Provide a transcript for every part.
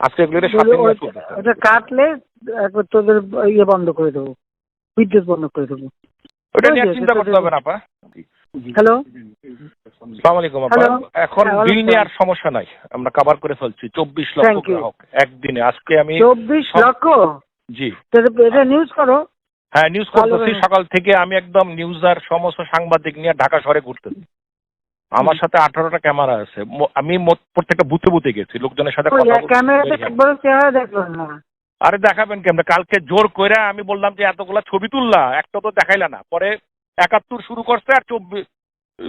আজকে এগুলো সাথে নিয়ে চলতেছে। ওটা কাটলে একবার তোদের ইয়ে বন্ধ করে দেবো, বিদ্যুৎ বন্ধ করে দেবো। ওটা নিয়ে চিন্তা করতে হবে না আপা। হ্যালো, আসসালামু আলাইকুম আপা। এখন বিল নেওয়ার সমস্যা নাই, আমরা কভার করে ফেলছি 24 লক্ষ গ্রাহক একদিনে। আজকে আমি 24 লক্ষ। জি, এটা নিউজ করো। হ্যাঁ নিউজ করতেছি সকাল থেকে। আমি একদম নিউজ আর সমস্ত সাংবাদিক নিয়ে ঢাকা শহরে ঘুরতেছি। আমার সাথে 18টা ক্যামেরা আছে। আমি প্রত্যেকটা বুথে বুথে গেছি, লোকজনের সাথে কথা বলছি। ক্যামেরাতে একবারও চেহারা দেখলাম না। আরে দেখাবেন কেমন? কালকে জোর কইরা আমি বললাম যে এতগুলা ছবি তুললা, একটা তো দেখাইলা না। পরে 71 শুরু করছে আর 24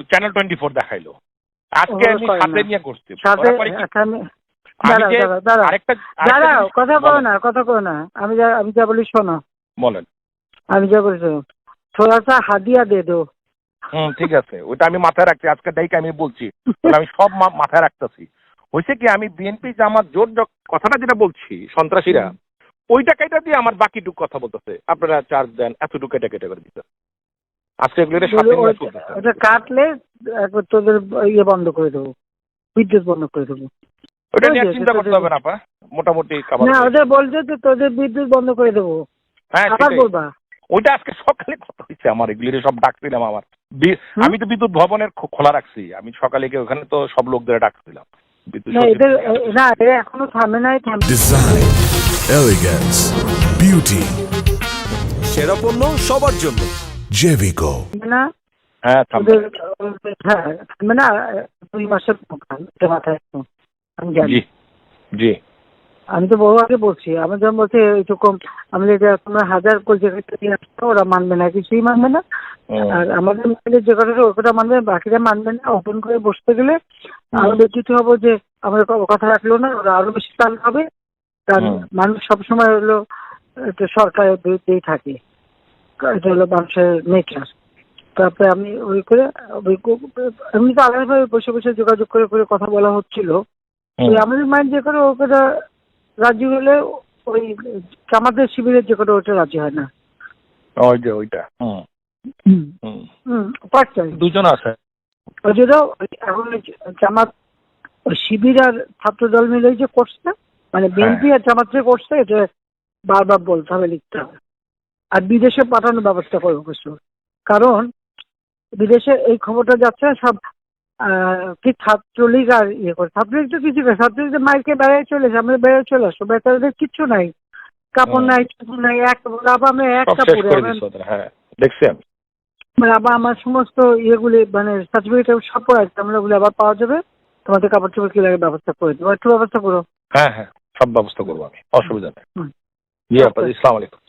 চ্যানেল 24 দেখাইলো। আজকে আমি সাথে নিয়ে করছি। কথা বলো না, কথা বলো না। আমি যা বলি শোনো। বলেন। আমি যা বলি শোনো, থোড়া সা হাদিয়া দে দো। ঠিক আছে, ওইটা আমি মাথায় রাখছি। আজকে ডাইকে আমি বলছি, আমি সব মাথায় রাখতেছি। হয়েছে কি, আমি বিএনপি জামাত জোট কথাটা যেটা বলছি, সন্ত্রাসীরা ওইটা কেটে দিয়ে আমার বাকিটুক কথা বলতেছে, আপনারা চার্জ দেন, এতটুকু কেটে কেটে করে দিতে। আজকে এগুলো সাথে নিয়ে চলতেছে। ওটা কাটলে একবার তোদের ইয়ে বন্ধ করে দেবো, বিদ্যুৎ বন্ধ করে দেবো। ওটা নিয়ে চিন্তা করতে হবে না আপা, মোটামুটি না, ওদের বলছে যে তোদের বিদ্যুৎ বন্ধ করে দেবো। হ্যাঁ আবার বলবা। ওইটা আজকে সকালে কথা হয়েছে আমার, এগুলো সব ডাকছিলাম আমার। আমি তো বিদ্যুৎ ভবনের খোলা রাখছি, আমি সকালে গিয়ে ওখানে তো সব লোকদের ডাকছিলাম। না, এখনো থামে নাই। ডিজাইন, এলিগেন্স, বিউটি, সেরা পণ্য সবার জন্য জেভিকো। না, হ্যাঁ থামবে না। 2 মাসের মাথায় আমি জানি। জি জি, আমি তো বহু আগে বলছি। আমার যখন বলছে এইটুকু, আমি তোমরা 1000 কোটি দিয়ে আসতো, ওরা মানবে না, কিছুই মানবে না। আর আমাদের যে কথাটা ওটা মানবে, বাকিরা মানবে না। ওপেন করে বসতে গেলে আরো ব্যতীত হবো যে আমাদের কথা রাখলো না, ওরা আরো বেশি চাল হবে। কারণ মানুষ সবসময় হলো সরকারের বিরুদ্ধেই থাকে, এটা হলো মানুষের নেচার। তারপরে আমি ওই করে এমনি তো আলাদাভাবে বসে বসে যোগাযোগ করে করে কথা বলা হচ্ছিল। আমাদের মাইন্ড যে করে ওটা রাজি হলে, ওই আমাদের শিবিরের যে করে ওটা রাজি হয় না। ওই যে ওইটা দুজন আছে। ওই জন্য এখন জামাত, শিবির আর ছাত্র দল মিলে যে করছে, মানে বিএনপি আর জামাত যে করছে, এটা বারবার বলতে হবে, লিখতে হবে। আর বিদেশে পাঠানোর ব্যবস্থা করবো কিছু। কারণ বিদেশে এই খবরটা যাচ্ছে সব কি ছাত্রলীগ আর ইয়ে করে। ছাত্রলীগ তো কিছু করে, ছাত্রলীগ মাইকে বেড়ায় চলেছে, আমরা বেড়ায় চলে আসবো। বেচারাদের কিচ্ছু নাই, কাপড় নাই, চুপড় নাই। আমরা এক কাপড়ে মানে আবার আমার সমস্ত ইয়েগুলি, মানে সার্টিফিকেট সব পড়ে আছে, আমরা ওগুলো আবার পাওয়া যাবে। তোমাদের কাপড় চোপড় কি লাগে ব্যবস্থা করে দেবো, একটু ব্যবস্থা করো। হ্যাঁ হ্যাঁ, সব ব্যবস্থা করবো আমি, অসুবিধা নেই। জি আপা, আসসালামু আলাইকুম।